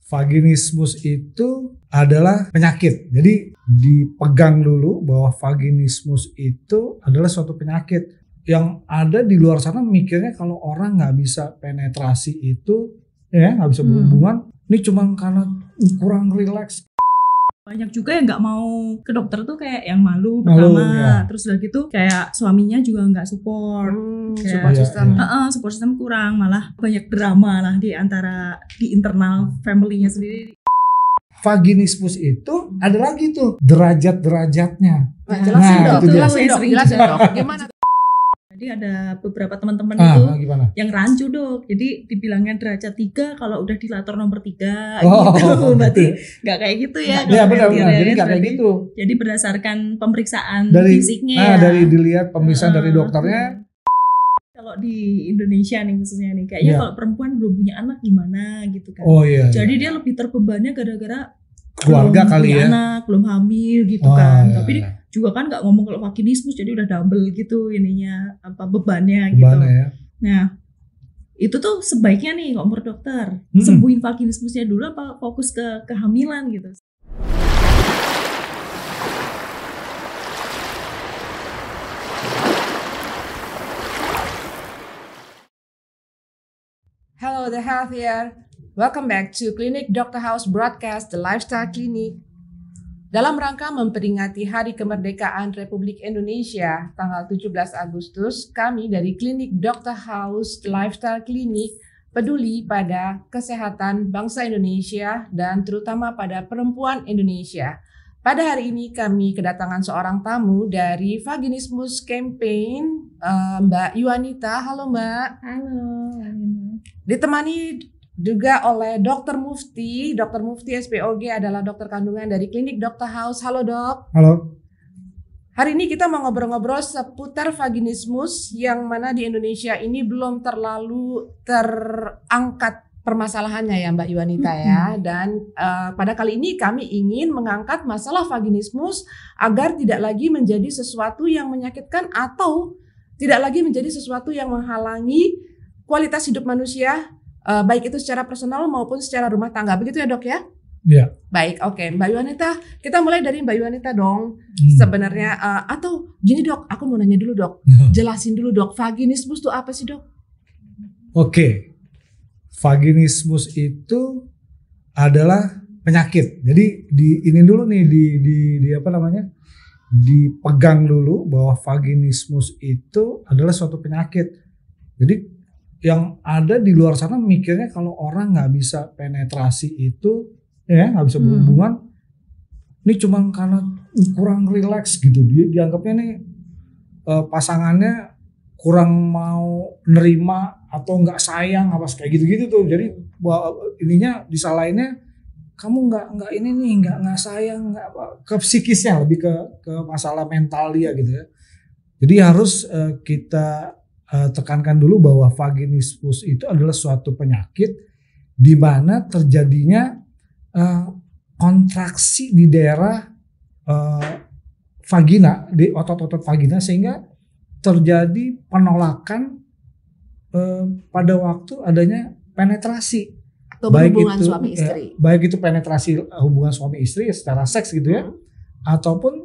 Vaginismus itu adalah penyakit. Jadi dipegang dulu bahwa vaginismus itu adalah suatu penyakit. Yang ada di luar sana mikirnya kalau orang nggak bisa penetrasi itu, ya nggak bisa berhubungan, ini cuma karena kurang rileks. Banyak juga yang nggak mau ke dokter tuh kayak yang malu pertama, ya. Terus udah gitu kayak suaminya juga nggak support, support system. Support system kurang, malah banyak drama lah di internal family-nya sendiri. Vaginismus itu ada lagi tuh derajat-derajatnya. Jelasin dong. Gimana? Jadi ada beberapa teman-teman itu gimana? yang rancu dok. Jadi dibilangnya derajat 3 kalau udah dilator nomor 3 gitu. Berarti nggak kayak gitu ya. Iya benar. Jadi nggak kayak gitu. Jadi berdasarkan pemeriksaan dari, fisiknya dari dilihat pemeriksaan dari dokternya. Kalau di Indonesia nih khususnya nih, kayaknya kalau perempuan belum punya anak gimana gitu kan. Jadi dia lebih terbebannya gara-gara keluarga kali ya. Anak, belum hamil gitu kan. Tapi juga kan nggak ngomong kalau vaginismus, jadi udah double gitu ininya bebannya gitu. Ya. Nah itu tuh sebaiknya nih kalau menurut dokter sembuhin vaginismusnya dulu apa fokus ke kehamilan gitu. Hello, the health here. Welcome back to Clinic Dr. House Broadcast, the Lifestyle Clinic. Dalam rangka memperingati Hari Kemerdekaan Republik Indonesia tanggal 17 Agustus, kami dari Klinik Dr. House Lifestyle Clinic peduli pada kesehatan bangsa Indonesia dan terutama pada perempuan Indonesia. Pada hari ini kami kedatangan seorang tamu dari Vaginismus Campaign, Mbak Yuanita. Halo Mbak. Halo. Ditemani juga oleh Dr. Mufti. Dr. Mufti SPOG adalah dokter kandungan dari Klinik Dr. House. Halo dok. Halo. Hari ini kita mau ngobrol-ngobrol seputar vaginismus yang mana di Indonesia ini belum terlalu terangkat permasalahannya ya Mbak Yuanita ya. Dan pada kali ini kami ingin mengangkat masalah vaginismus agar tidak lagi menjadi sesuatu yang menyakitkan atau tidak lagi menjadi sesuatu yang menghalangi kualitas hidup manusia, baik itu secara personal maupun secara rumah tangga. Begitu ya dok ya? Iya. Baik, oke. Mbak Yuanita, kita mulai dari Mbak Yuanita dong. Sebenarnya, atau gini dok, aku mau nanya dulu dok. Jelasin dulu dok, vaginismus itu apa sih dok? Oke. Vaginismus itu adalah penyakit. Jadi ini dulu nih di apa namanya? Dipegang dulu bahwa vaginismus itu adalah suatu penyakit. Jadi yang ada di luar sana mikirnya kalau orang nggak bisa penetrasi itu, ya nggak bisa berhubungan, ini cuma karena kurang rileks gitu. Dia dianggapnya nih pasangannya kurang mau nerima atau nggak sayang apa kayak gitu-gitu tuh. Jadi ininya disalahinnya kamu nggak ini nih nggak sayang, nggak ke psikisnya, lebih ke masalah mental dia gitu ya. Jadi harus kita tekankan dulu bahwa vaginismus itu adalah suatu penyakit di mana terjadinya kontraksi di daerah vagina, di otot-otot vagina, sehingga terjadi penolakan pada waktu adanya penetrasi, atau hubungan suami istri. Baik itu penetrasi hubungan suami istri secara seks gitu ya, ataupun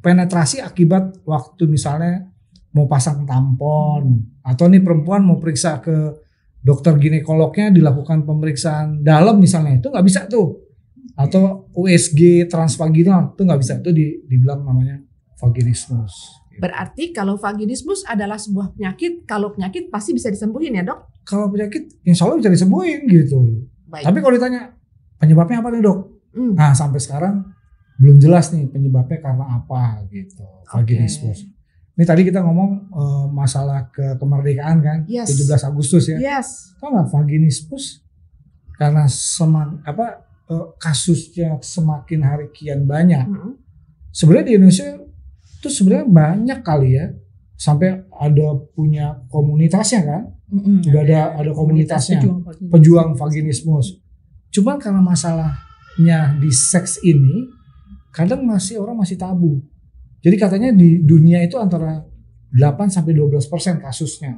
penetrasi akibat waktu misalnya mau pasang tampon, atau nih perempuan mau periksa ke dokter ginekolognya, dilakukan pemeriksaan dalam misalnya, itu nggak bisa tuh, atau USG transvaginal itu nggak bisa, itu dibilang namanya vaginismus. Berarti kalau vaginismus adalah sebuah penyakit, kalau penyakit pasti bisa disembuhin ya dok? Kalau penyakit insya Allah bisa disembuhin gitu. Baik. Tapi kalau ditanya penyebabnya apa nih dok? Nah sampai sekarang belum jelas nih penyebabnya karena apa gitu, vaginismus. Ini tadi kita ngomong masalah kemerdekaan kan, 17 Agustus ya. Yes. Tahu nggak vaginismus karena kasusnya semakin hari kian banyak. Sebenarnya di Indonesia itu sebenarnya banyak kali ya, sampai ada punya komunitasnya kan, udah ada komunitasnya pejuang vaginismus. Cuma karena masalahnya di seks ini, kadang orang masih tabu. Jadi katanya di dunia itu antara 8-12% kasusnya.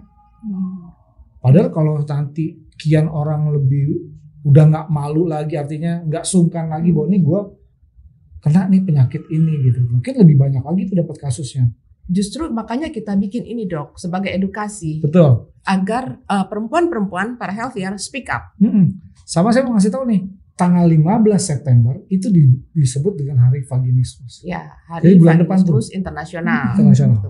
Padahal kalau nanti kian orang lebih udah nggak malu lagi, artinya nggak sungkan lagi bahwa ini gue kena nih penyakit ini gitu. Mungkin lebih banyak lagi tuh dapat kasusnya. Justru makanya kita bikin ini dok sebagai edukasi. Betul. Agar perempuan-perempuan para healthier speak up. Sama saya mau ngasih tahu nih, tanggal 15 September itu disebut dengan Hari Vaginismus. Ya, Hari Vaginismus Internasional.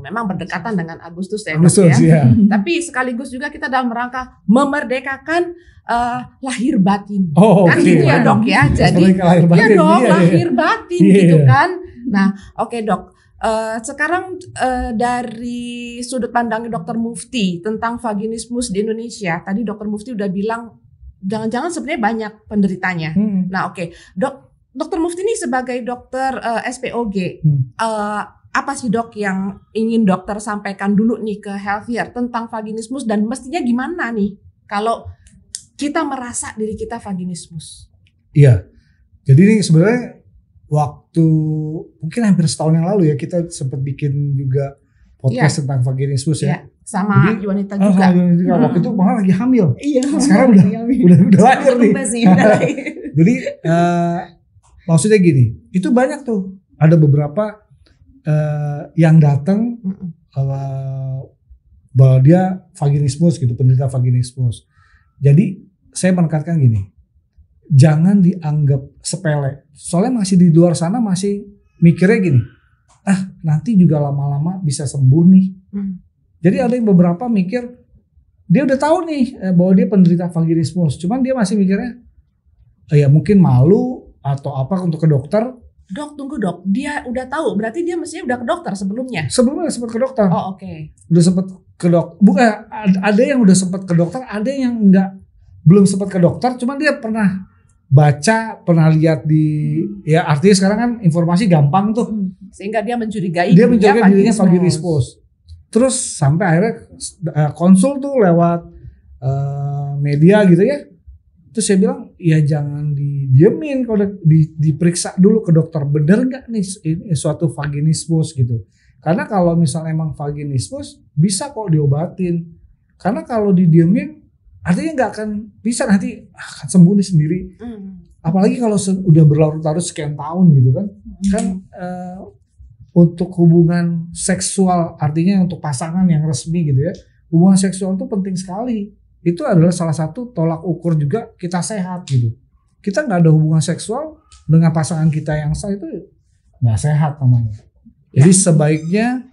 Memang berdekatan dengan Agustus ya. Ya. Tapi sekaligus juga kita dalam rangka memerdekakan lahir batin. Kan gitu ya dok ya. Jadi lahir batin gitu kan. Nah, oke dok. Sekarang dari sudut pandang Dr. Mufti tentang vaginismus di Indonesia, tadi Dr. Mufti udah bilang jangan-jangan sebenarnya banyak penderitanya. Nah, oke. Dr. Mufti ini sebagai dokter SPOG, apa sih dok yang ingin dokter sampaikan dulu nih ke healthier tentang vaginismus dan mestinya gimana nih kalau kita merasa diri kita vaginismus? Iya. Jadi ini sebenarnya waktu mungkin hampir setahun yang lalu ya kita sempat bikin juga podcast tentang vaginismus ya. Sama Yuanita juga. Waktu itu malah lagi hamil. Iya. Sekarang udah lahir nih. Jadi maksudnya gini, itu banyak tuh. Ada beberapa yang datang bahwa dia vaginismus gitu, penderita vaginismus. Jadi saya menekankan gini, jangan dianggap sepele. Soalnya masih di luar sana masih mikirnya gini, nanti juga lama-lama bisa sembuh nih. Jadi ada yang beberapa mikir dia udah tahu nih bahwa dia penderita vaginismus, cuman dia masih mikirnya ya mungkin malu atau apa untuk ke dokter. Dok, tunggu dok, dia udah tahu berarti dia mestinya udah ke dokter sebelumnya. Sebelumnya sempat ke dokter. Oh oke. Udah sempat ke dokter. Bukan, ada yang udah sempat ke dokter, ada yang belum sempat ke dokter, cuman dia pernah baca, pernah lihat ya artinya sekarang kan informasi gampang tuh. Sehingga dia mencurigai dirinya vaginismus. Terus sampai akhirnya konsul tuh lewat media gitu ya. Terus saya bilang ya jangan didiemin, kalau diperiksa dulu ke dokter, bener gak nih ini suatu vaginismus gitu. Karena kalau misalnya emang vaginismus bisa kok diobatin. Karena kalau didiemin artinya nggak akan bisa, nanti akan sembuh nih sendiri. Apalagi kalau udah berlarut-larut sekian tahun gitu kan. Kan untuk hubungan seksual, artinya untuk pasangan yang resmi gitu ya, hubungan seksual itu penting sekali. Itu adalah salah satu tolak ukur juga kita sehat gitu. Kita nggak ada hubungan seksual dengan pasangan kita yang sah, itu nggak sehat namanya. Jadi sebaiknya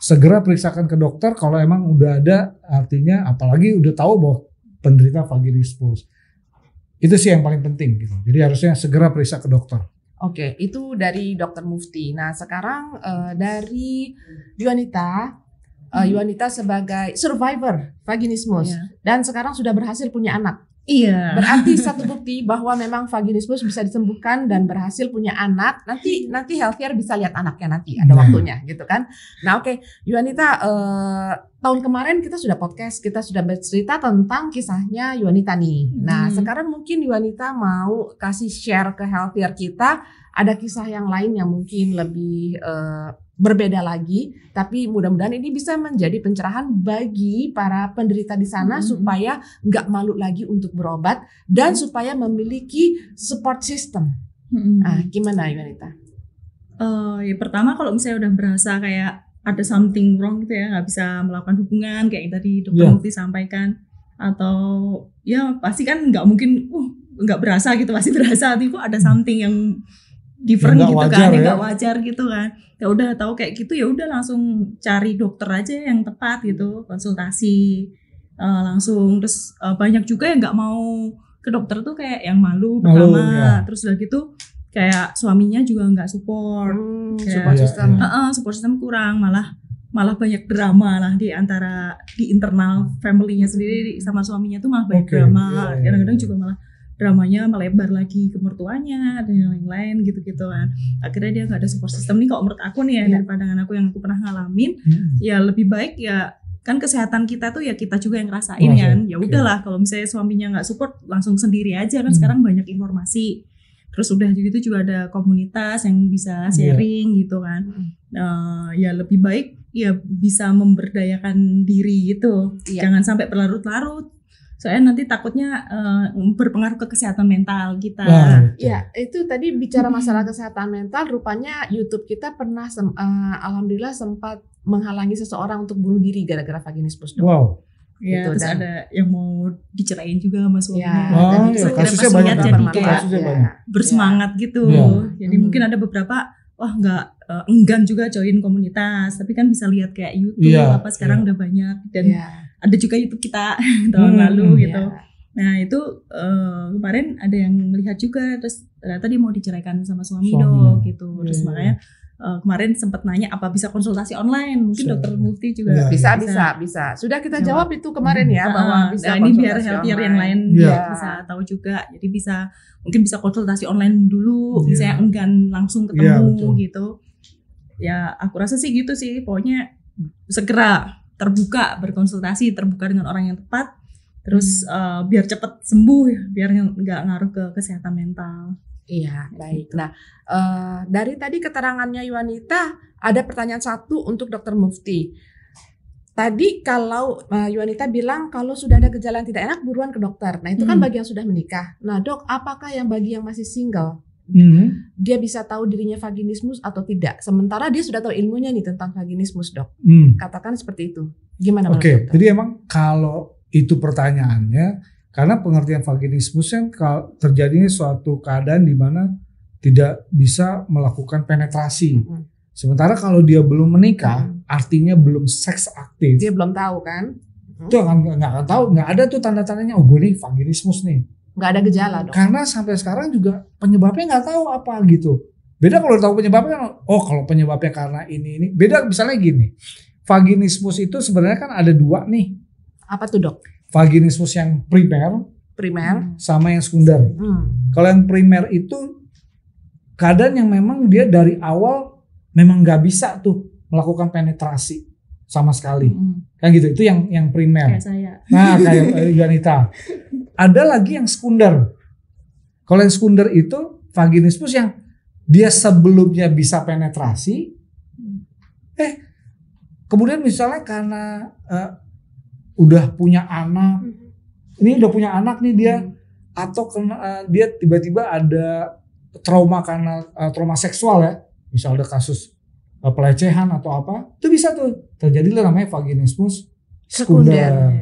segera periksakan ke dokter kalau emang udah ada, artinya apalagi udah tahu bahwa penderita vaginismus. Itu sih yang paling penting gitu. Jadi harusnya segera periksa ke dokter. Oke, itu dari Dr. Mufti. Nah sekarang dari Yuanita, Yuanita sebagai survivor vaginismus dan sekarang sudah berhasil punya anak. Iya. Berarti satu bukti bahwa memang vaginismus bisa disembuhkan dan berhasil punya anak. Nanti healthier bisa lihat anaknya nanti ada waktunya gitu kan. Nah oke, Yuanita, tahun kemarin kita sudah podcast, kita sudah bercerita tentang kisahnya Yuanita nih. Nah sekarang mungkin Yuanita mau kasih share ke healthier kita, ada kisah yang lain yang mungkin lebih berbeda lagi, tapi mudah-mudahan ini bisa menjadi pencerahan bagi para penderita di sana supaya nggak malu lagi untuk berobat dan supaya memiliki support system. Nah, gimana Yuanita? Ya pertama kalau misalnya udah berasa kayak ada something wrong gitu ya, nggak bisa melakukan hubungan kayak yang tadi Dr. Mufti sampaikan, atau ya pasti kan nggak mungkin nggak berasa gitu, pasti berasa, tapi kok ada something yang different gitu kan, nggak wajar gitu kan. Ya udah tahu kayak gitu, ya udah langsung cari dokter aja yang tepat gitu, konsultasi langsung. Terus banyak juga yang nggak mau ke dokter tuh kayak yang malu pertama, terus udah gitu kayak suaminya juga nggak support, support system kurang, malah banyak drama lah di internal family-nya sendiri sama suaminya tuh malah banyak drama. Kadang-kadang juga malah dramanya melebar lagi ke mertuanya dan yang lain-lain gitu-gitu kan. Akhirnya dia nggak ada support system nih. Kalau menurut aku nih ya, dari pandangan aku yang aku pernah ngalamin, ya lebih baik ya kan kesehatan kita tuh ya kita juga yang ngerasain kan. Ya udahlah kalau misalnya suaminya nggak support, langsung sendiri aja kan. Sekarang banyak informasi. Terus udah gitu juga ada komunitas yang bisa sharing gitu kan. Ya lebih baik ya bisa memberdayakan diri gitu. Jangan sampai berlarut-larut. Soalnya nanti takutnya berpengaruh ke kesehatan mental kita. Ya, itu tadi bicara masalah kesehatan mental, rupanya YouTube kita pernah alhamdulillah sempat menghalangi seseorang untuk bunuh diri gara-gara vaginismus, Dok. Wow. Ya, gitu, terus dan ada yang mau dicerain juga sama suaminya. ya, Oh, dan itu ya, akhirnya kasusnya pas banyak, lihat jadi bermanfaat, kasusnya ya. banyak. bersemangat gitu. Ya. Jadi mungkin ada beberapa wah nggak enggan juga join komunitas, tapi kan bisa lihat kayak YouTube Iya, apa sekarang udah banyak dan Ya, ada juga YouTube kita tahun lalu gitu. ya. Nah itu kemarin ada yang melihat juga, terus ternyata dia mau diceraikan sama suami Suaminya. dong gitu. Terus Iya. makanya kemarin sempat nanya apa bisa konsultasi online, mungkin Bisa. Dokter Mufti juga Iya. Bisa. Sudah kita jawab itu kemarin ya, bahwa bisa nah, ini biar konsultasi healthier online. yang lain Iya. biar bisa tahu juga. Jadi mungkin bisa konsultasi online dulu, Iya. misalnya enggan langsung Iya, ketemu betul. gitu. Ya aku rasa sih gitu sih, pokoknya segera terbuka berkonsultasi, terbuka dengan orang yang tepat, terus biar cepat sembuh, biar nggak ngaruh ke kesehatan mental. Iya, baik. Nah, dari tadi keterangannya Yuanita, ada pertanyaan satu untuk Dokter Mufti. Tadi kalau Yuanita bilang kalau sudah ada gejala yang tidak enak, buruan ke dokter. Nah, itu kan bagi yang sudah menikah. Nah, Dok, apakah yang bagi yang masih single, dia bisa tahu dirinya vaginismus atau tidak? Sementara dia sudah tahu ilmunya nih tentang vaginismus, Dok. Katakan seperti itu. Gimana menurut Oke, dokter? jadi emang kalau itu pertanyaannya, karena pengertian vaginismus kan terjadinya suatu keadaan di mana tidak bisa melakukan penetrasi. Sementara kalau dia belum menikah, artinya belum seks aktif. Dia belum tahu kan? Itu nggak akan tahu, nggak ada tuh tanda-tandanya. Oh, gue nih vaginismus nih. Nggak ada gejala, Dok. Karena sampai sekarang juga penyebabnya nggak tahu apa gitu. Beda kalau tahu penyebabnya kan, oh kalau penyebabnya karena ini. Beda misalnya gini, vaginismus itu sebenarnya kan ada dua nih. Apa tuh, Dok? Vaginismus yang primer Primer. sama yang sekunder. Kalau yang primer itu keadaan yang memang dia dari awal memang nggak bisa tuh melakukan penetrasi sama sekali, kan gitu. Itu yang primer. Kayak saya. Nah, kayak Yuanita. Ada lagi yang sekunder. Kalau yang sekunder itu vaginismus yang dia sebelumnya bisa penetrasi, kemudian misalnya karena udah punya anak, ini udah punya anak nih dia, atau dia tiba-tiba ada trauma karena trauma seksual ya, misal ada kasus pelecehan atau apa, itu bisa tuh terjadilah namanya vaginismus sekunder.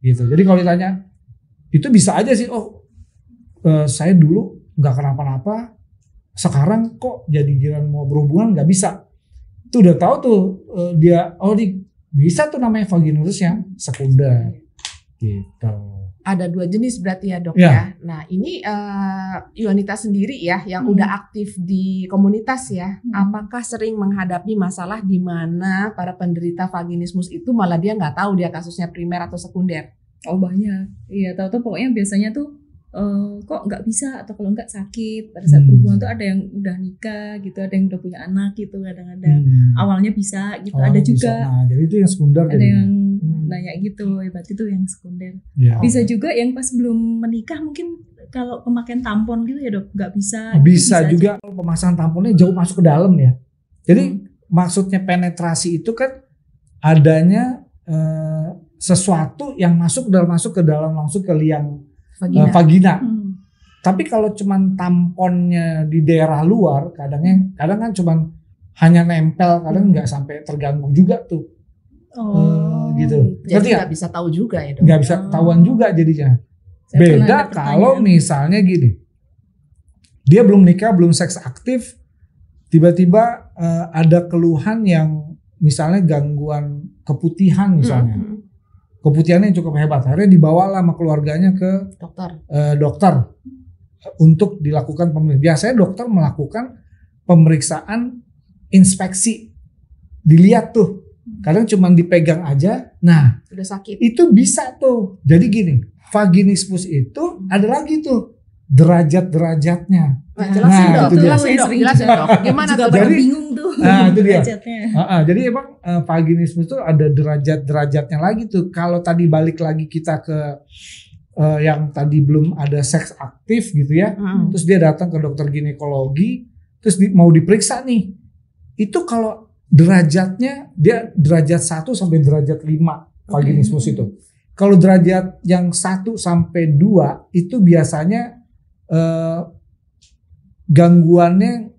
Gitu. Jadi kalau ditanya, itu bisa aja sih, saya dulu nggak kenapa-napa, sekarang kok jadi giliran mau berhubungan nggak bisa. Itu udah tahu tuh dia, bisa tuh namanya vaginismus yang sekunder. Gitu. Ada dua jenis berarti ya, Dok Ya. ya. Nah, ini Yuanita sendiri ya yang udah aktif di komunitas ya. Apakah sering menghadapi masalah di mana para penderita vaginismus itu malah dia nggak tahu dia kasusnya primer atau sekunder? Oh banyak, iya tahu-tahu pokoknya biasanya tuh kok nggak bisa atau kalau nggak sakit pada saat berhubungan tuh ada yang udah nikah gitu, ada yang udah punya anak gitu kadang-kadang awalnya bisa gitu, ada juga Nah, jadi itu yang sekunder. ada yang nanya gitu, berarti itu yang sekunder. Ya. Bisa juga yang pas belum menikah mungkin kalau pemakaian tampon gitu ya, Dok, nggak bisa. Bisa gitu, juga kalau pemasangan tamponnya jauh masuk ke dalam ya. Jadi maksudnya penetrasi itu kan adanya sesuatu yang masuk ke dalam langsung ke liang vagina. Tapi kalau cuman tamponnya di daerah luar, kadang kan cuman hanya nempel, kadang nggak sampai terganggu juga tuh. Gitu. Jadi nggak bisa tahu juga ya, Dok. Nggak bisa ketahuan juga jadinya. Saya pernah Beda ada kalau pertanyaan. misalnya gini, dia belum nikah, belum seks aktif, tiba-tiba ada keluhan yang misalnya gangguan keputihan misalnya. Keputihannya cukup hebat, akhirnya dibawalah sama keluarganya ke dokter untuk dilakukan pemeriksaan. Biasanya dokter melakukan pemeriksaan inspeksi, dilihat tuh, kadang cuma dipegang aja, nah udah sakit. itu bisa tuh. Jadi gini, vaginismus itu ada lagi tuh derajat-derajatnya. Nah, jelasin Nah, dong, itu dia. jelasin dong, Gimana juga tuh? pada Jadi- bingung tuh. Nah, itu dia. derajatnya. Jadi emang vaginismus itu ada derajat-derajatnya lagi tuh. Kalau tadi balik lagi kita ke yang tadi belum ada seks aktif gitu ya, terus dia datang ke dokter ginekologi, terus mau diperiksa nih, itu kalau derajatnya dia derajat 1 sampai derajat 5 vaginismus itu. kalau derajat yang 1 sampai 2 itu biasanya gangguannya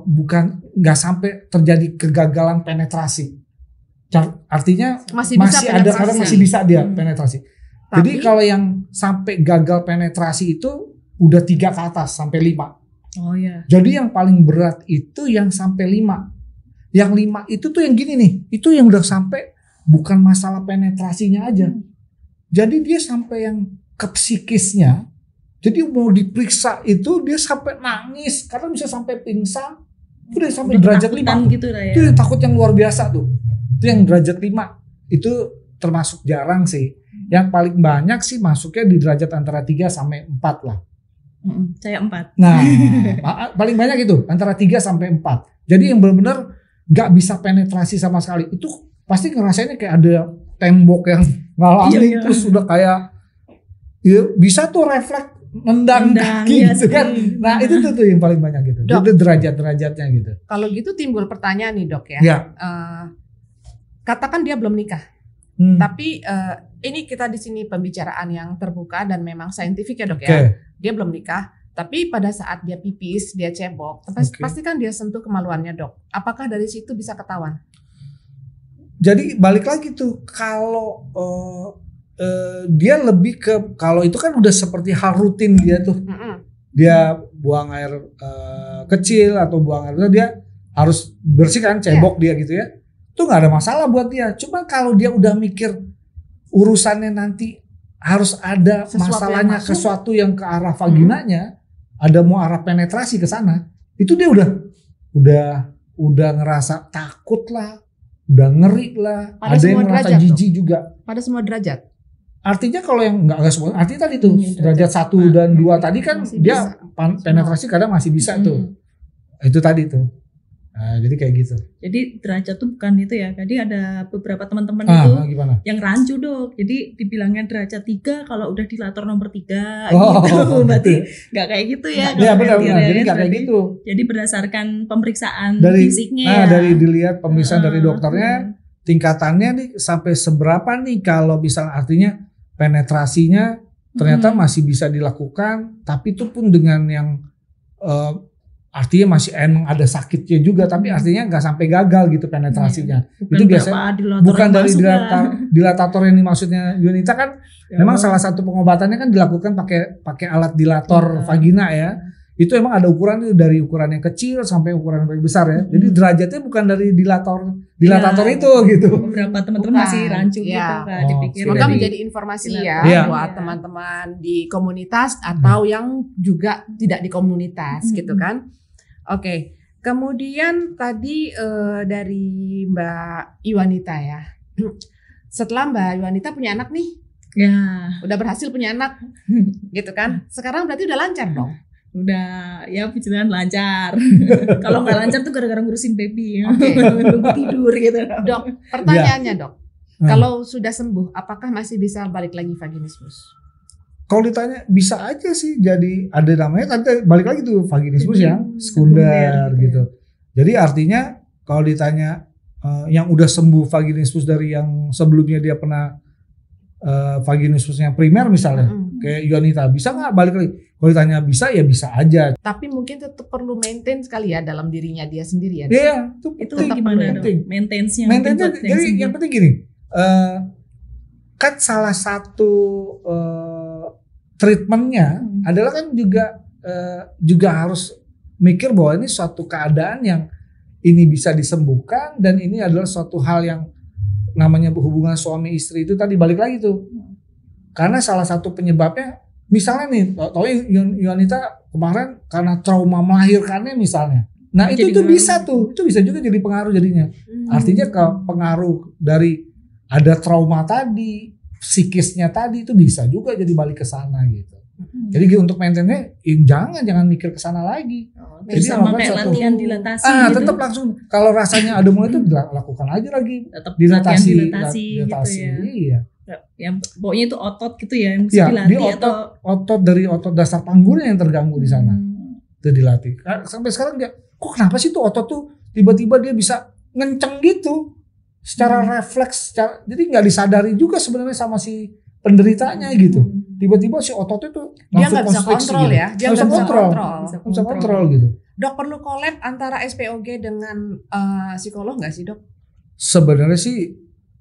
bukan nggak sampai terjadi kegagalan penetrasi. Artinya masih ada kadang masih bisa dia penetrasi. Jadi kalau yang sampai gagal penetrasi itu udah 3 ke atas sampai 5. Oh ya. Jadi yang paling berat itu yang sampai 5. Yang 5 itu tuh yang gini nih, itu yang udah sampai bukan masalah penetrasinya aja. Jadi dia sampai yang ke psikisnya. Jadi mau diperiksa itu dia sampai nangis, karena bisa sampai pingsan. Itu udah sampai derajat 5 gitu ya. Itu takut yang luar biasa tuh. Itu yang derajat 5. Itu termasuk jarang sih. Yang paling banyak sih masuknya di derajat antara 3 sampai 4 lah. Saya 4. Nah, paling banyak itu antara 3 sampai 4. Jadi yang benar-benar nggak bisa penetrasi sama sekali. Itu pasti ngerasainnya kayak ada tembok yang ngalangi terus udah kayak ya, bisa tuh refleks nendang kaki gitu kan. Nah, itu tuh yang paling banyak gitu. Itu derajat-derajatnya gitu. Kalau gitu timbul pertanyaan nih, Dok ya. Katakan dia belum nikah. Tapi ini kita di sini pembicaraan yang terbuka dan memang saintifik ya, Dok ya. Dia belum nikah, tapi pada saat dia pipis, dia cebok, pasti kan dia sentuh kemaluannya, Dok. Apakah dari situ bisa ketahuan? Jadi balik lagi tuh, kalau dia lebih ke, kalau itu kan udah seperti hal rutin dia tuh. Dia buang air kecil atau buang air besar, dia harus bersihkan cebok dia gitu ya. Itu nggak ada masalah buat dia. Cuma kalau dia udah mikir urusannya nanti harus ada masalahnya sesuatu yang ke arah vaginanya, ada mau arah penetrasi ke sana, itu dia udah ngerasa takut lah, udah ngeri lah, ada yang ngerasa jijik juga. Pada semua derajat. Artinya kalau yang nggak semua, artinya tadi tuh derajat 1 dan 2 tadi kan dia penetrasi kadang masih bisa tuh. Itu tadi tuh. Nah, jadi kayak gitu. Jadi derajat tuh bukan itu ya. Jadi ada beberapa teman-teman itu yang rancu, Dok. Jadi dibilangnya derajat 3 kalau udah dilator nomor 3 gitu. Berarti nggak kayak gitu ya. Iya benar. Jadi nggak kayak gitu. Jadi berdasarkan pemeriksaan dari fisiknya. Dari dilihat pemeriksaan dari dokternya, tingkatannya nih sampai seberapa nih, kalau misalnya artinya penetrasinya ternyata masih bisa dilakukan, tapi itu pun dengan yang artinya masih emang ada sakitnya juga, tapi artinya nggak sampai gagal gitu penetrasinya. Itu biasanya bukan dari dilatator yang dimaksudnya Yunita kan. Memang salah satu pengobatannya kan dilakukan pakai alat dilator vagina ya. Itu emang ada ukuran itu, dari ukuran yang kecil sampai ukuran yang paling besar ya. Jadi derajatnya bukan dari dilatator itu gitu. Beberapa teman-teman masih rancu gitu kan, dipikir. Semoga menjadi informasi ya buat teman-teman di komunitas atau yang juga tidak di komunitas gitu kan. Oke, kemudian tadi dari Mbak Iwanita ya. Setelah Mbak Iwanita punya anak nih, udah berhasil punya anak, gitu kan? Sekarang berarti udah lancar dong? Udah, ya puji Tuhan lancar. Kalau nggak lancar tuh gara-gara ngurusin baby, nunggu tidur gitu. Dok, pertanyaannya Dok, kalau sudah sembuh, apakah masih bisa balik lagi vaginismus? Kalau ditanya bisa aja sih, jadi ada namanya tadi balik lagi tuh vaginismus yang sekunder gitu. Jadi artinya kalau ditanya yang udah sembuh vaginismus dari yang sebelumnya dia pernah vaginismus yang primer misalnya, kayak Yunita, bisa nggak balik lagi? Kalau ditanya bisa, ya bisa aja. Tapi mungkin tetap perlu maintain sekali ya dalam dirinya dia sendiri ya. Iya, itu gimana dong? Maintenance-nya. Jadi yang penting gini, kan salah satu treatmentnya adalah kan juga harus mikir bahwa ini suatu keadaan yang ini bisa disembuhkan, dan ini adalah suatu hal yang namanya hubungan suami istri itu tadi balik lagi tuh. Karena salah satu penyebabnya misalnya nih, Yunita kemarin karena trauma melahirkannya misalnya. Nah itu tuh bisa tuh, itu bisa juga jadi pengaruh jadinya. Artinya ke pengaruh dari ada trauma tadi, psikisnya tadi, itu bisa juga jadi balik ke sana gitu. Jadi untuk maintainnya jangan mikir ke sana lagi. Jadi sama kayak latihan dilatasi gitu. Tetap langsung kalau rasanya ada mulai itu lakukan aja lagi. Tetap dilatasi gitu ya. Iya. Yang pokoknya itu otot gitu ya yang mesti dilatih otot dari otot dasar panggulnya yang terganggu di sana. Itu dilatih. Sampai sekarang kok kenapa sih tuh otot tuh tiba-tiba dia bisa ngenceng gitu secara refleks, jadi nggak disadari juga sebenarnya sama si penderitanya gitu. Tiba-tiba si ototnya tuh Dia langsung nggak bisa konstriksi kontrol gitu. ya, dia Nggak bisa nggak bisa kontrol. kontrol. Nggak bisa kontrol gitu. Dok, perlu collab antara SPOG dengan psikolog nggak sih dok? Sebenarnya sih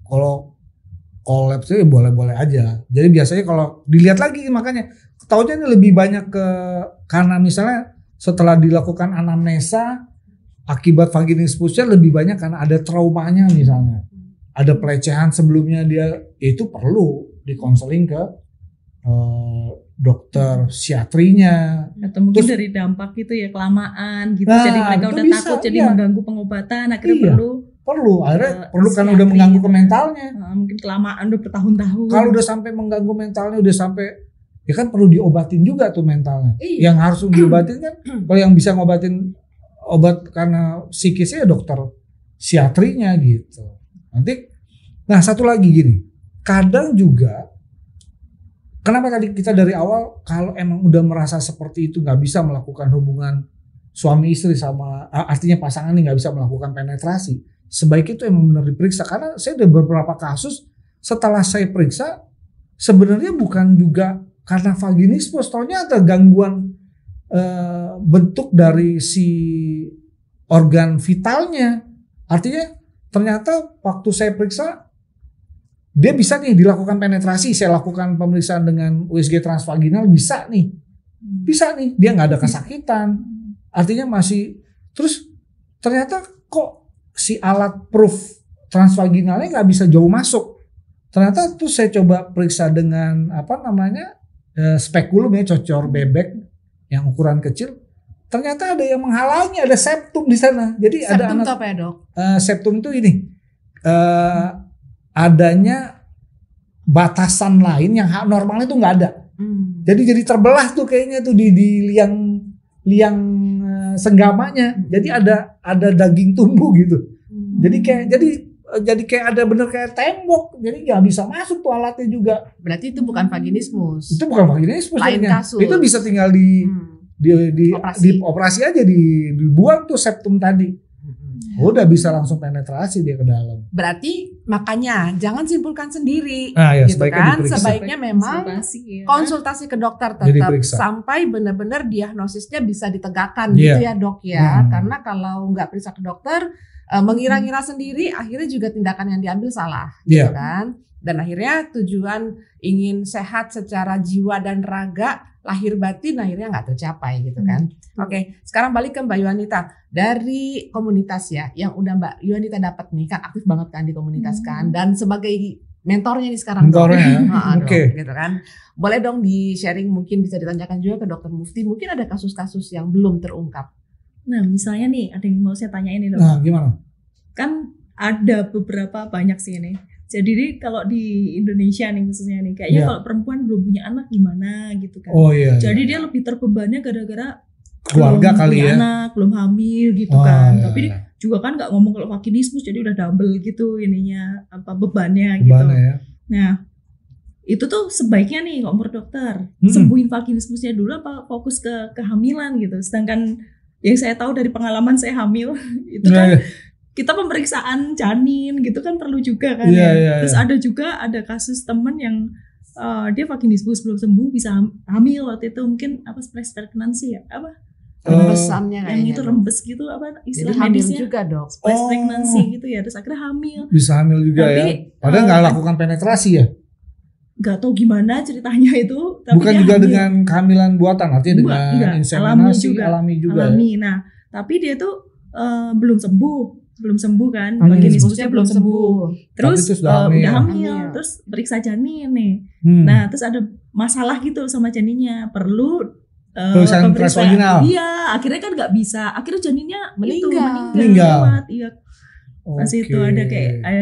kalau collab sih boleh-boleh aja. Jadi biasanya kalau dilihat lagi makanya ketahuannya ini lebih banyak karena misalnya setelah dilakukan anamnesa akibat vaginismusnya lebih banyak karena ada traumanya misalnya. Ada pelecehan sebelumnya dia, itu perlu dikonseling ke dokter psikiatrinya. Atau mungkin Terus- dari dampak gitu ya, kelamaan gitu. Nah, Jadi mereka itu udah bisa, takut, jadi iya. mengganggu pengobatan. Akhirnya Iya. perlu Akhirnya Ke perlu karena udah psikiatri mengganggu gitu. ke mentalnya. mungkin kelamaan udah bertahun-tahun. Kalau udah sampai mengganggu mentalnya, udah sampai ya kan perlu diobatin juga tuh mentalnya. Iya. Yang harus diobatin kan kalau yang bisa ngobatin obat karena psikisnya ya dokter psikiatrinya gitu. Nah satu lagi gini, kadang juga kenapa tadi kita dari awal kalau emang udah merasa seperti itu nggak bisa melakukan hubungan suami istri sama artinya pasangan ini nggak bisa melakukan penetrasi, sebaiknya itu emang benar diperiksa. Karena saya ada beberapa kasus setelah saya periksa sebenarnya bukan juga karena vaginismus, ternyata ada gangguan bentuk dari si organ vitalnya. Artinya ternyata waktu saya periksa dia bisa nih dilakukan penetrasi, saya lakukan pemeriksaan dengan USG transvaginal bisa nih, dia nggak ada kesakitan, artinya masih. Terus ternyata kok si alat proof transvaginalnya nggak bisa jauh masuk. Ternyata tuh saya coba periksa dengan spekulum ya, cocor bebek yang ukuran kecil. Ternyata ada yang menghalangi, ada septum di sana. Jadi Septum ada itu apa ya dok? septum itu ini adanya batasan lain yang normalnya tuh nggak ada. Jadi terbelah tuh kayaknya tuh di liang senggamanya. Jadi ada daging tumbuh gitu. Jadi kayak ada bener kayak tembok. Jadi nggak bisa masuk tuh alatnya juga. Berarti itu bukan vaginismus. Itu bukan vaginismus. Lain sebenarnya. kasus. Itu bisa tinggal Operasi. di operasi aja, dibuang tuh septum tadi. Udah bisa langsung penetrasi dia ke dalam. Berarti makanya jangan simpulkan sendiri, Nah, ya, gitu sebaiknya kan? diperiksa. Sebaiknya memang Konsultasi, ya. konsultasi ke dokter Jadi tetap periksa. sampai benar-benar diagnosisnya bisa ditegakkan Iya. gitu ya dok ya. Hmm. Karena kalau nggak periksa ke dokter, mengira-ngira sendiri, akhirnya juga tindakan yang diambil salah, gitu Iya. kan? Dan akhirnya tujuan ingin sehat secara jiwa dan raga, lahir batin akhirnya nggak tercapai gitu kan. Oke, sekarang balik ke Mbak Yuanita. Dari komunitas ya, yang udah Mbak Yuanita dapat nih, kan aktif banget kan di komunitas kan. Dan sebagai mentornya nih sekarang. Mentornya ya? Dok. Oke. Gitu kan. Boleh dong di-sharing, mungkin bisa ditanyakan juga ke Dokter Mufti. Mungkin ada kasus-kasus yang belum terungkap. Nah misalnya nih ada yang mau saya tanyain nih dok. Nah, gimana? Kan ada beberapa banyak sih ini. Jadi nih, kalau di Indonesia nih khususnya nih, kayaknya Iya. kalau perempuan belum punya anak gimana gitu kan. Oh iya. Jadi iya. dia lebih terbebannya gara-gara keluarga belum kali punya ya. anak, belum hamil gitu Oh, kan. iya, Tapi iya. juga kan nggak ngomong kalau vaginismus, jadi udah double gitu ininya bebannya gitu. Bebannya ya. Nah itu tuh sebaiknya nih kalau menurut dokter Hmm. sembuhin vaginismusnya dulu apa fokus ke kehamilan gitu. Sedangkan yang saya tahu dari pengalaman saya hamil itu kan Iya, iya. kita pemeriksaan janin gitu kan perlu juga kan Iya, ya. iya, Terus iya. ada kasus temen yang dia vaginismus belum sembuh bisa hamil waktu itu, mungkin apa splash pregnancy ya apa Rembesannya yang kayaknya. itu Dok. rembes gitu apa Jadi istilah hamil medisnya juga dok. splash Oh. pregnancy gitu ya, terus akhirnya hamil. Bisa hamil juga Tapi, ya. Padahal nggak eh, lakukan penetrasi ya. Gak tahu gimana ceritanya itu, tapi Bukan dia juga hamil. dengan kehamilan buatan, artinya dengan Enggak, inseminasi alami juga. alami. Nah tapi dia tuh belum sembuh kan, Vaginismusnya vaginismusnya belum sembuh. Terus Tapi itu sudah hamil. udah hamil, Hamil. terus periksa janin nih. Hmm. Nah, terus ada masalah gitu sama janinnya, perlu Pemeriksaan transvaginal. Iya, akhirnya kan nggak bisa. Akhirnya janinnya Meninggal. Meninggal. lewat. Iya, pas Oke. itu ada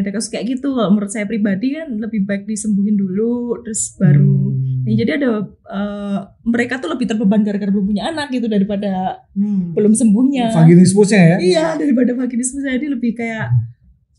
kasus kayak gitu. Kalau menurut saya pribadi kan lebih baik disembuhin dulu, terus baru. Nih, jadi ada mereka tuh lebih terbeban gara-gara belum punya anak gitu daripada belum sembuhnya. Vaginismusnya ya. Iya, daripada vaginismus, jadi lebih kayak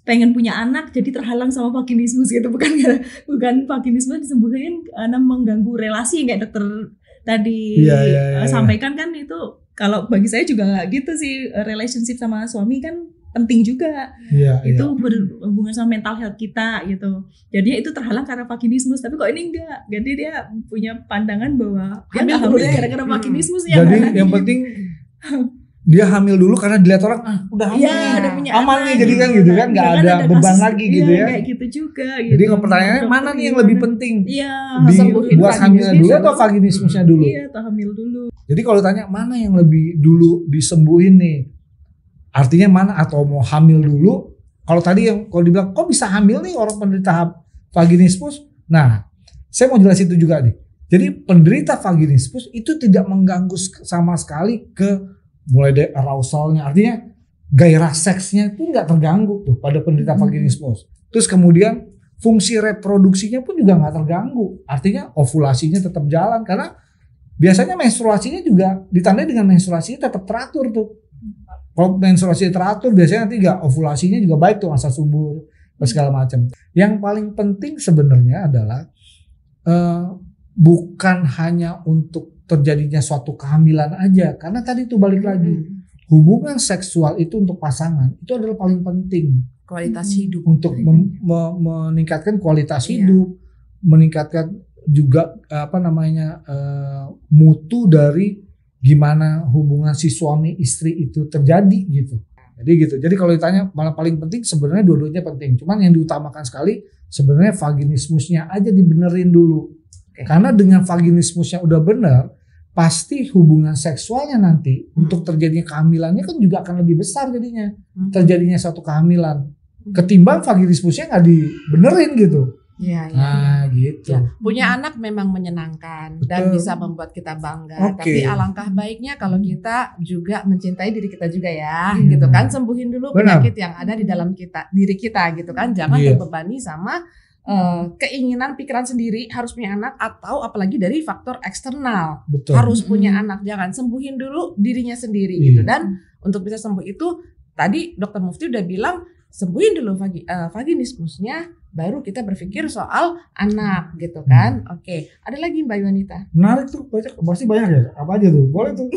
pengen punya anak jadi terhalang sama vaginismus gitu, bukan vaginismus disembuhin karena mengganggu relasi kayak dokter tadi Iya. sampaikan kan. Itu kalau bagi saya juga nggak gitu sih, relationship sama suami kan penting juga. Iya, Itu iya. berhubungan sama mental health kita gitu. Jadinya itu terhalang karena vaginismus, tapi kok ini enggak. Jadi dia punya pandangan bahwa dia Hamil nggak dulu hamil deh. gara-gara vaginismusnya. Jadi yang penting dia hamil dulu karena dilihat orang udah hamil Iya, nih, udah punya aman anak, nih, jadi kan gitu kan nggak Jangan ada beban kasus- lagi gitu iya, ya. kayak gitu juga. Jadi gitu. pertanyaannya mana Dokter nih yang gimana? lebih penting? Iya, sembuhin Buat hamilnya dulu vaginismus atau vaginismusnya dulu? Iya, atau hamil dulu. Jadi kalau tanya mana yang lebih dulu disembuhin nih, artinya mana, atau mau hamil dulu? Kalau tadi yang kalau dibilang kok bisa hamil nih orang penderita vaginismus, nah saya mau jelasin itu juga nih. Jadi penderita vaginismus itu tidak mengganggu sama sekali ke mulai dari arausalnya, artinya gairah seksnya itu nggak terganggu tuh pada penderita vaginismus. Terus kemudian fungsi reproduksinya pun juga nggak terganggu, artinya ovulasinya tetap jalan karena biasanya menstruasinya juga ditandai dengan menstruasinya tetap teratur tuh. Kalau menstruasi teratur biasanya nanti nggak, ovulasinya juga baik tuh, masa subur segala macam. Yang paling penting sebenarnya adalah bukan hanya untuk terjadinya suatu kehamilan aja, karena tadi itu balik lagi hubungan seksual itu untuk pasangan itu adalah paling penting Kualitas hidup untuk meningkatkan kualitas Iya. hidup, meningkatkan juga mutu dari gimana hubungan si suami istri itu terjadi gitu. Jadi gitu. Jadi kalau ditanya malah paling penting sebenarnya dua-duanya penting. Cuman yang diutamakan sekali sebenarnya vaginismusnya aja dibenerin dulu. Karena dengan vaginismusnya udah bener, pasti hubungan seksualnya nanti untuk terjadinya kehamilannya kan juga akan lebih besar jadinya. Terjadinya suatu kehamilan. Ketimbang vaginismusnya nggak dibenerin gitu. Iya, iya. Nah gitu. Ya, punya anak memang menyenangkan dan Betul. bisa membuat kita bangga. Oke. Tapi alangkah baiknya kalau kita juga mencintai diri kita juga ya, gitu kan. Sembuhin dulu Benar. penyakit yang ada di dalam diri kita, gitu kan. Jangan Iya. terbebani sama keinginan pikiran sendiri harus punya anak, atau apalagi dari faktor eksternal Betul. harus punya anak. Jangan, sembuhin dulu dirinya sendiri Iya. gitu. Dan untuk bisa sembuh itu tadi Dokter Mufti udah bilang, sembuhin dulu vaginismusnya, baru kita berpikir soal anak gitu kan. Oke, ada lagi Mbak Yuanita? Menarik tuh, pasti banyak ya. Apa aja tuh? Boleh tuh.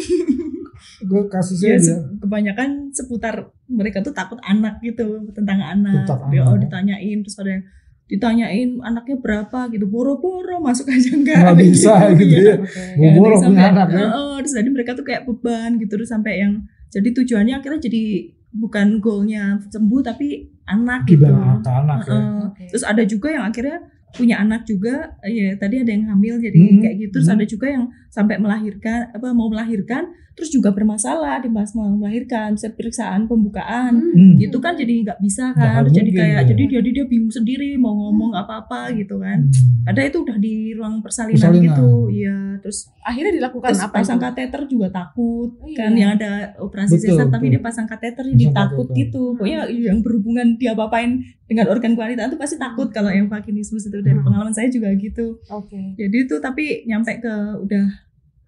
Gue kasusnya Ya, dia. kebanyakan seputar mereka tuh takut anak gitu, tentang anak. Tentang Dia, anak. ditanyain, terus ada yang ditanyain anaknya berapa gitu, boro-boro masuk aja enggak. Nggak bisa gitu ya. Oke. Boro-boro Terus punya sampai- anak ya. terus jadi mereka tuh kayak beban gitu, terus sampai yang jadi tujuannya akhirnya jadi bukan goalnya sembuh tapi anak gitu. Gimana ke anak ya. Oke. Terus ada juga yang akhirnya punya anak juga, ya tadi ada yang hamil jadi kayak gitu. Terus ada juga yang sampai melahirkan, mau melahirkan, terus juga bermasalah di pas mau melahirkan, periksaan pembukaan, gitu kan jadi nggak bisa kan. Nggak Terus jadi mungkin, kayak ya. jadi dia bingung sendiri mau ngomong apa-apa gitu kan. Ada itu udah di ruang persalinan Persalinan. gitu, ya. Terus Akhirnya dilakukan terus apa pasang itu? kateter juga takut kan, Iya. yang ada operasi Betul, sesar tapi betul. dia pasang kateter jadi Pasang takut kateter. gitu. Pokoknya yang berhubungan dia apain dengan organ wanita itu pasti takut kalau yang vaginismus itu, dari pengalaman saya juga gitu. Oke. Jadi itu tapi nyampe ke udah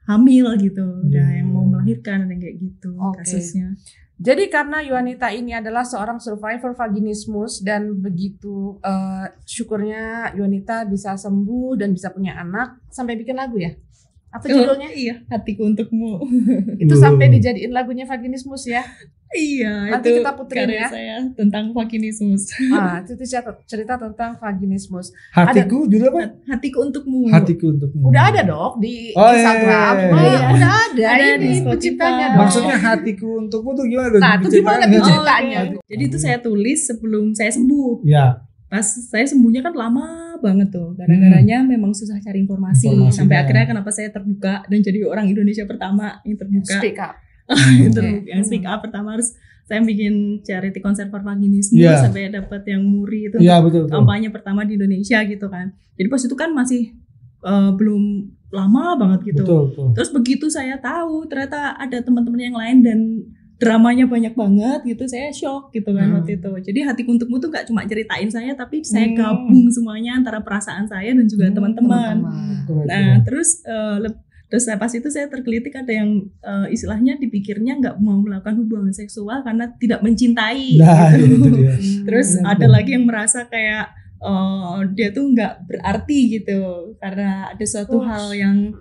hamil gitu, udah Iya. yang mau melahirkan, ada yang kayak gitu Oke. kasusnya. Jadi karena Yuanita ini adalah seorang survivor vaginismus dan begitu syukurnya Yuanita bisa sembuh dan bisa punya anak, sampai bikin lagu ya? Apa judulnya? Iya, hatiku untukmu. Itu sampai dijadiin lagunya vaginismus ya? Iya, Nanti itu kita puterin karya ya. saya tentang vaginismus. Itu cerita tentang vaginismus. Hatiku judul apa? Hatiku untukmu. Hatiku untukmu. Udah ada dok di Oh, Instagram. iya. Wah, udah ada. Ada di Ini Spotify. penciptanya dok. Maksudnya hatiku untukmu tuh gimana? Nah, itu gimana Ceritanya? ceritanya? Jadi itu saya tulis sebelum saya sembuh. Ya. Pas saya sembuhnya kan lama banget tuh. Gara-garanya memang susah cari informasi. Informasinya. Sampai akhirnya kenapa saya terbuka dan jadi orang Indonesia pertama yang terbuka. Speak up. Yang speak up pertama, harus saya bikin charity konser for vaginismus Iya. sampai dapat yang MURI itu Iya betul. kampanye pertama di Indonesia gitu kan. Jadi pas itu kan masih belum lama banget gitu. Betul. Terus begitu saya tahu ternyata ada teman-teman yang lain dan dramanya banyak banget gitu, saya shock gitu kan waktu itu. Jadi Hatiku Untukmu tuh gak cuma ceritain saya, tapi saya gabung semuanya antara perasaan saya dan juga teman-teman. Nah terus pas itu saya tergelitik ada yang istilahnya dipikirnya nggak mau melakukan hubungan seksual karena tidak mencintai. Nah, gitu. itu dia. Terus ada lagi yang merasa kayak dia tuh nggak berarti gitu karena ada suatu hal yang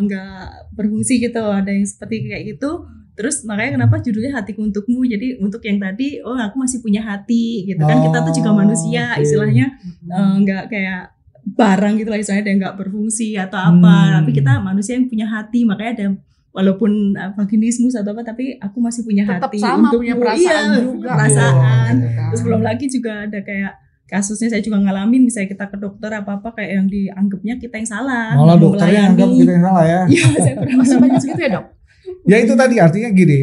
nggak berfungsi gitu. Ada yang seperti kayak gitu. Terus makanya kenapa judulnya Hatiku Untukmu. Jadi untuk yang tadi, oh aku masih punya hati gitu kan. Kita tuh juga manusia, istilahnya nggak kayak barang gitu lah istilahnya, dan nggak berfungsi atau apa. Tapi kita manusia yang punya hati, makanya ada walaupun vaginismus atau apa, tapi aku masih punya Tetap hati. sama untukmu. punya perasaan juga. Perasaan. Iya. Terus belum lagi juga ada kayak kasusnya saya juga ngalamin, misalnya kita ke dokter apa-apa kayak yang dianggapnya kita yang salah. Malah nggak dokternya melayani. anggap kita yang salah ya. Iya, saya pernah Masih ngalamin banyak juga. gitu ya dok? Ya itu tadi artinya gini,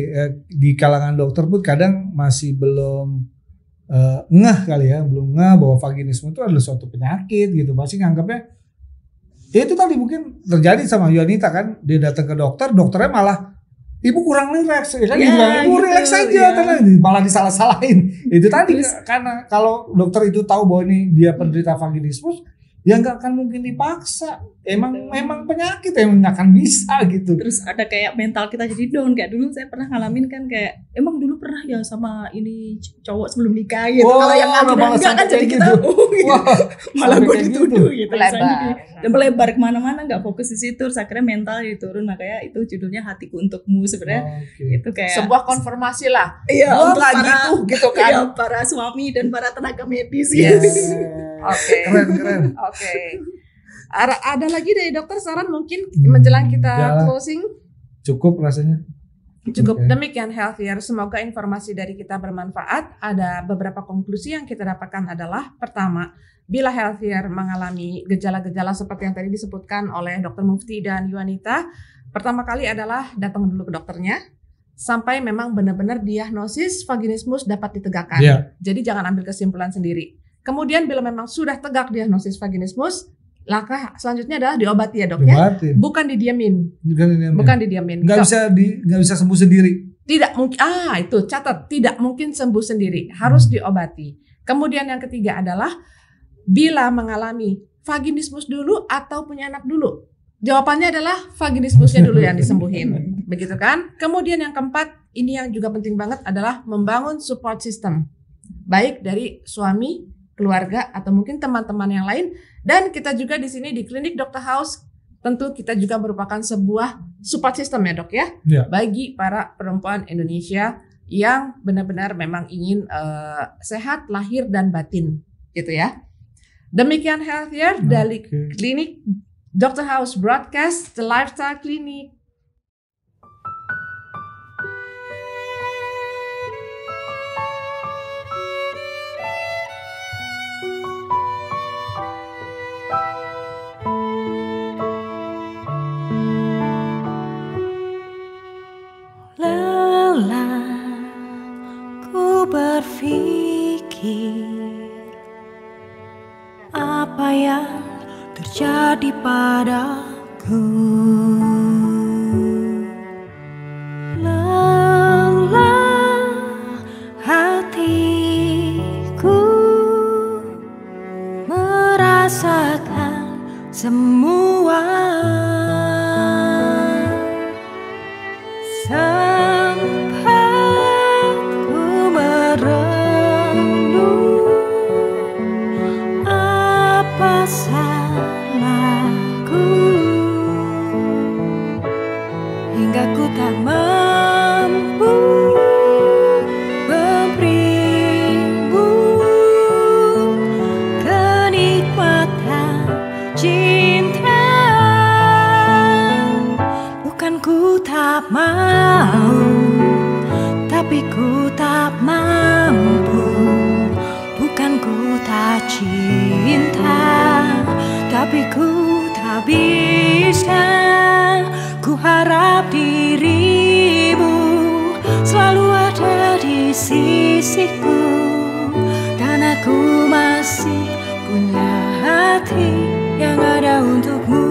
di kalangan dokter pun kadang masih belum ngeh kali ya, belum ngeh bahwa vaginisme itu adalah suatu penyakit gitu. Pasti nganggapnya, ya itu tadi mungkin terjadi sama Yuanita kan, dia datang ke dokter, dokternya malah ibu kurang rileks, ya kan? Ya, Dia bilang, ibu gitu, rileks aja, ya. tenang. Malah disalah-salahin. Itu tadi Terus- karena kalau dokter itu tahu bahwa ini dia penderita vaginismus, ya nggak akan mungkin dipaksa. Memang penyakit, emang nggak akan bisa gitu. Terus ada kayak mental kita jadi down. Kayak dulu saya pernah ngalamin kan, kayak emang dulu pernah ya sama ini cowok sebelum nikah gitu. Wah, Kalau yang malah enggak kan sampai jadi kayak kita gitu. gitu. Wah, Malah sampai gue kayak dituduh gitu. Melebar. misalnya gitu. Dan melebar kemana-mana, nggak fokus di situ. Terus akhirnya mental jadi turun. Makanya itu judulnya Hatiku Untukmu sebenarnya. Oke. Itu kayak Sebuah konfirmasi lah. iya, Gua untuk nggak para gitu kan. iya, para suami dan para tenaga medis Yes. gitu. Oke. Keren. Oke. Ada lagi dari dokter saran mungkin menjelang kita Udah. closing? Cukup rasanya. Cukup. Oke. Demikian Healthier. Semoga informasi dari kita bermanfaat. Ada beberapa konklusi yang kita dapatkan adalah, pertama, bila Healthier mengalami gejala-gejala seperti yang tadi disebutkan oleh Dr. Mufti dan Yuanita, pertama kali adalah datang dulu ke dokternya sampai memang benar-benar diagnosis vaginismus dapat ditegakkan. Iya. Jadi jangan ambil kesimpulan sendiri. Kemudian bila memang sudah tegak diagnosis vaginismus, langkah selanjutnya adalah diobati ya dok ya. Diobatin. Bukan didiamin. Bukan Bukan didiamin. nggak bisa sembuh sendiri. Tidak mungkin. Itu catat, tidak mungkin sembuh sendiri, harus diobati. Kemudian yang ketiga adalah bila mengalami vaginismus dulu atau punya anak dulu. Jawabannya adalah vaginismusnya dulu yang disembuhin, begitu kan? Kemudian yang keempat, ini yang juga penting banget adalah membangun support system, baik dari suami, keluarga atau mungkin teman-teman yang lain. Dan kita juga di sini di Klinik Dr. House tentu kita juga merupakan sebuah support system ya dok ya, Ya. bagi para perempuan Indonesia yang benar-benar memang ingin sehat lahir dan batin gitu ya. Demikian Healthier dari Oke. Klinik Dr. House Broadcast, The Lifestyle Clinic. Lelah ku berpikir apa yang terjadi padaku. Lelah hatiku merasakan semua. Sempat ku merenung apa salahku, hingga ku tak mampu memberimu kenikmatan cinta. Bukan ku tak mau, tapi ku tak mampu. Bukan ku tak cinta, tapi ku tak bisa. Ku harap dirimu selalu ada di sisiku, dan aku masih punya hati yang ada untukmu.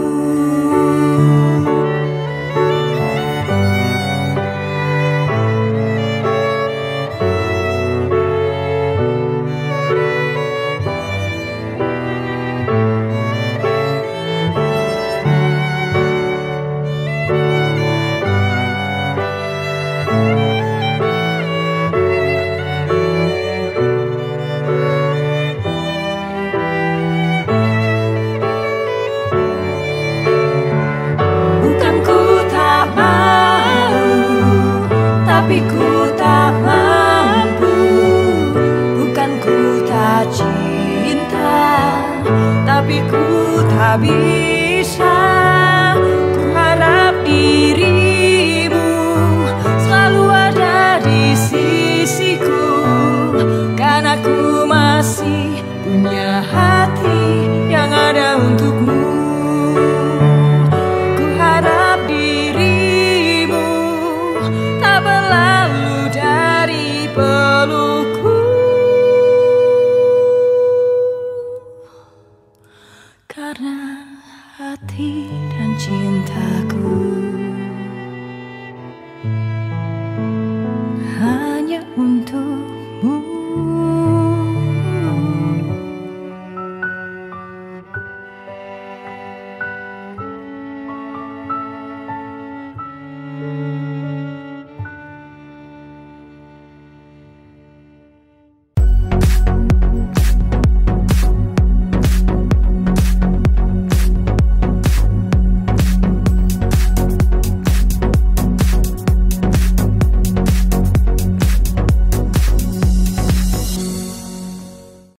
tapi ku tak mampu. Bukan ku tak cinta, tapi ku tak bisa.